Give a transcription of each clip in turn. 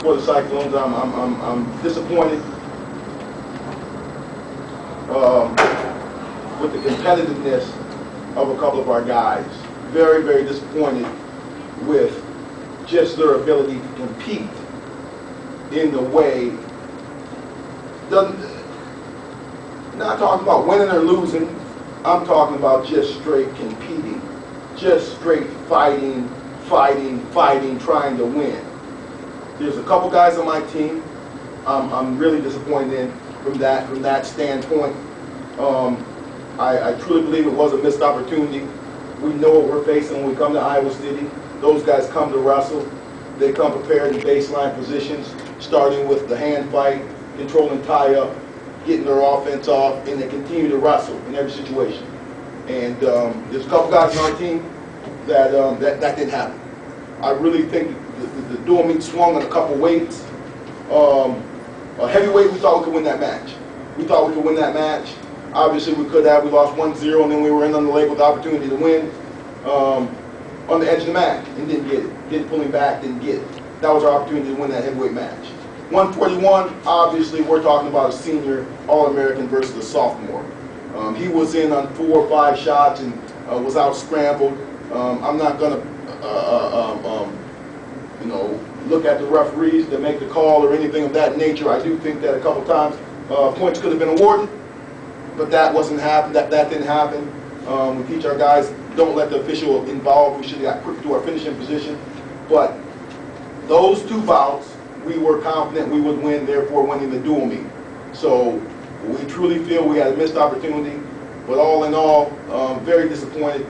for the Cyclones. I'm disappointed with the competitiveness of a couple of our guys. Very, very disappointed with just their ability to compete in the way. Not talking about winning or losing. I'm talking about just straight competing, just straight fighting, trying to win. There's a couple guys on my team I'm really disappointed in from that standpoint. I truly believe it was a missed opportunity. We know what we're facing when we come to Iowa City. Those guys come to wrestle. They come prepared in baseline positions, starting with the hand fight, controlling tie-up, getting their offense off, and they continue to wrestle in every situation. And there's a couple guys on our team that didn't happen. I really think the dual meet swung on a couple weights. A heavyweight, we thought we could win that match. Obviously, we could have. We lost 1-0, and then we were in on the leg with the opportunity to win on the edge of the match and didn't get it. Didn't pull him back, didn't get it. That was our opportunity to win that heavyweight match. 141, obviously, we're talking about a senior All-American versus a sophomore. He was in on 4 or 5 shots and was out scrambled. I'm not going to, look at the referees to make the call or anything of that nature. I do think that a couple times points could have been awarded, but that wasn't happen. That didn't happen. We teach our guys, don't let the official involved. We should have got quick to our finishing position. But those 2 bouts, we were confident we would win, therefore winning the dual meet. So we truly feel we had a missed opportunity, but all in all, very disappointed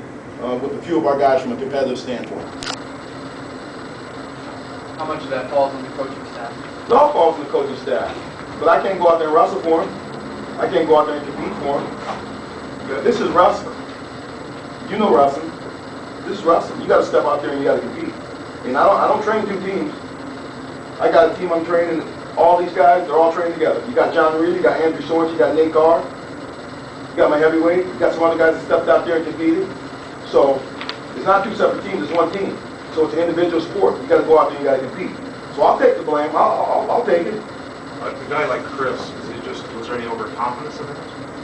with a few of our guys from a competitive standpoint. How much of that falls on the coaching staff? It all falls on the coaching staff, but I can't go out there and wrestle for them. I can't go out there and compete for them. This is wrestling. You know wrestling. This is wrestling. You got to step out there and you got to compete. And I don't train 2 teams. I got a team I'm training. All these guys, they're all trained together. You got John Reed, you got Andrew Shorts, you got Nate Carr, you got my heavyweight, you got some other guys that stepped out there and competed. So it's not 2 separate teams, it's 1 team. So it's an individual sport. You got to go out there and you got to compete. So I'll take the blame. I'll take it. A guy like Chris, was there any overconfidence in him?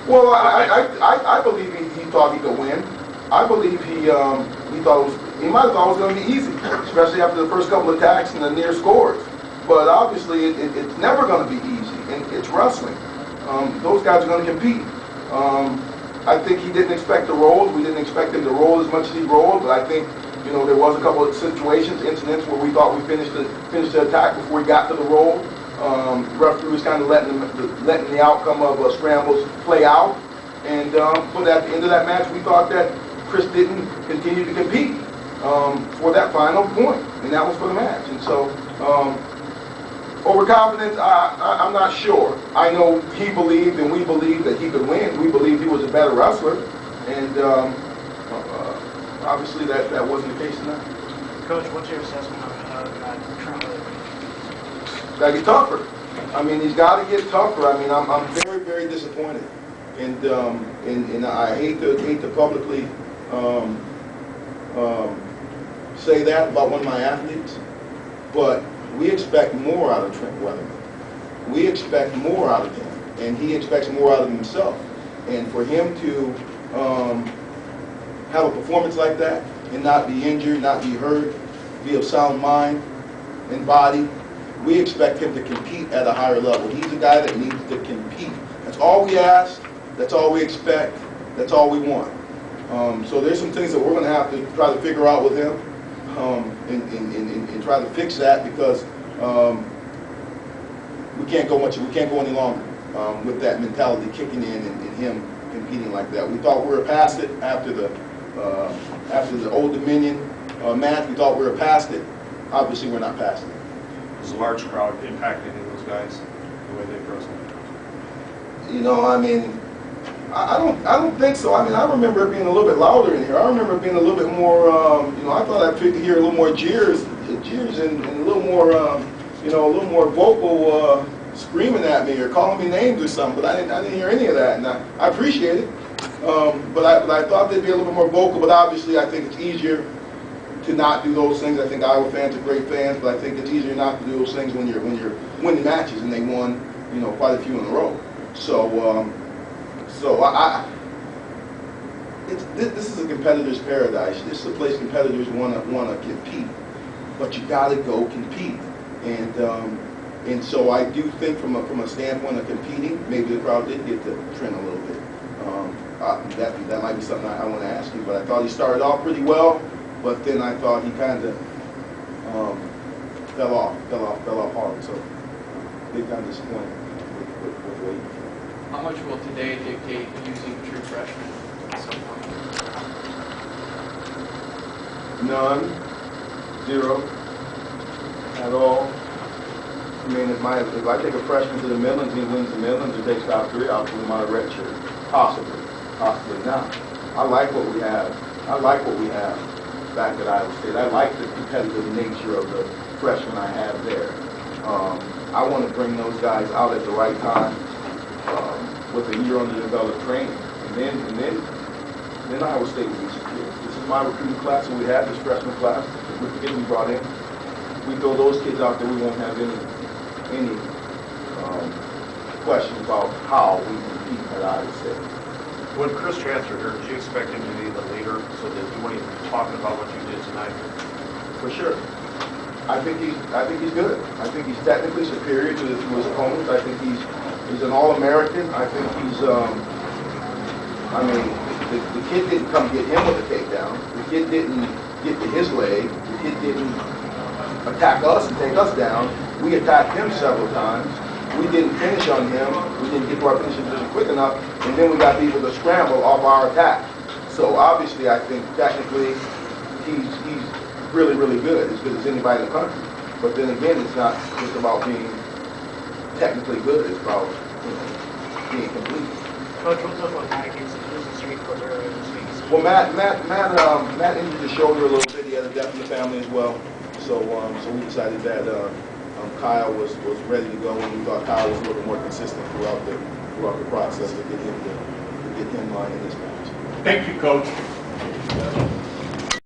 Well, I believe he thought he could win. I believe he thought he might have thought it was going to be easy, especially after the first couple of attacks and the near scores. But obviously, it's never going to be easy, and it's wrestling. Those guys are going to compete. I think he didn't expect the rolls. We didn't expect him to roll as much as he rolled, but I think there was a couple of situations, incidents where we thought we finished the attack before he got to the roll. The referee was kind of letting the outcome of scrambles play out, and but at the end of that match, we thought that Chris didn't continue to compete for that final point, and that was for the match. And so, overconfidence, I'm not sure. I know he believed and we believed that he could win. We believed he was a better wrestler, and obviously that wasn't the case tonight. Coach, what's your assessment of currently? Got to get tougher. I mean, he's got to get tougher. I mean, I'm very, very disappointed, and I hate to publicly say that about one of my athletes, but we expect more out of Trent Weatherman. We expect more out of him, and he expects more out of himself. And for him to have a performance like that and not be injured, not be hurt, be of sound mind and body, we expect him to compete at a higher level. He's a guy that needs to compete. That's all we ask. That's all we expect. That's all we want. So there's some things that we're going to have to try to figure out with him and try to fix that, because we can't go any longer with that mentality kicking in and him competing like that. We thought we were past it after the Old Dominion match. We thought we were past it. Obviously, we're not past it. Was a large crowd impacting those guys the way they wrestled? I mean, I don't think so. I mean, I remember it being a little bit louder in here. I remember it being a little bit more, I thought I'd hear a little more jeers and a little more, a little more vocal screaming at me or calling me names or something. But I didn't hear any of that, and I appreciate it. But I thought they'd be a little bit more vocal. But obviously, I think it's easier to not do those things. I think Iowa fans are great fans, but I think it's easier not to do those things when you're winning matches, and they won, you know, quite a few in a row. So this is a competitor's paradise. This is a place competitors want to compete, but you got to go compete. And so I do think from a standpoint of competing, maybe the crowd did get to trend a little bit. That might be something I want to ask you, but I thought he started off pretty well, but then I thought he kind of fell off hard. So big time disappointed with the way. How much will today dictate using true freshmen at some point? None, zero, at all. I mean, if I take a freshman to the Midlands and he wins the Midlands or takes top 3, I'll put him on a red shirt. Possibly not. I like what we have. Back at Iowa State. I like the competitive nature of the freshmen I have there. I want to bring those guys out at the right time with a year under developed training, and then Iowa State will be secure. This is my recruiting class, so we have this freshman class. With the kids we brought in, we throw those kids out there. We won't have any question about how we compete at Iowa State. When Chris transferred here, did you expect him to be the leader so that you weren't even talking about what you did tonight? For sure. I think he's good. I think he's technically superior to his opponents. I think he's an All-American. I think he's I mean, the kid didn't come get him with a takedown. The kid didn't get to his leg. The kid didn't attack us and take us down. We attacked him several times. We didn't finish on him. We didn't get to our finishing position quick enough, and then we got beat with a scramble off our attack. So obviously, I think technically he's really, really good, as good as anybody in the country. But then again, it's not just about being technically good. It's about, you know, being complete. Coach, what's up with Matt against the street coach earlier this week? Well, Matt injured his shoulder a little bit. He had a death in the family as well. So we decided that Kyle was ready to go, and we thought Kyle was a little more consistent throughout the process to get him in this match. Thank you, Coach.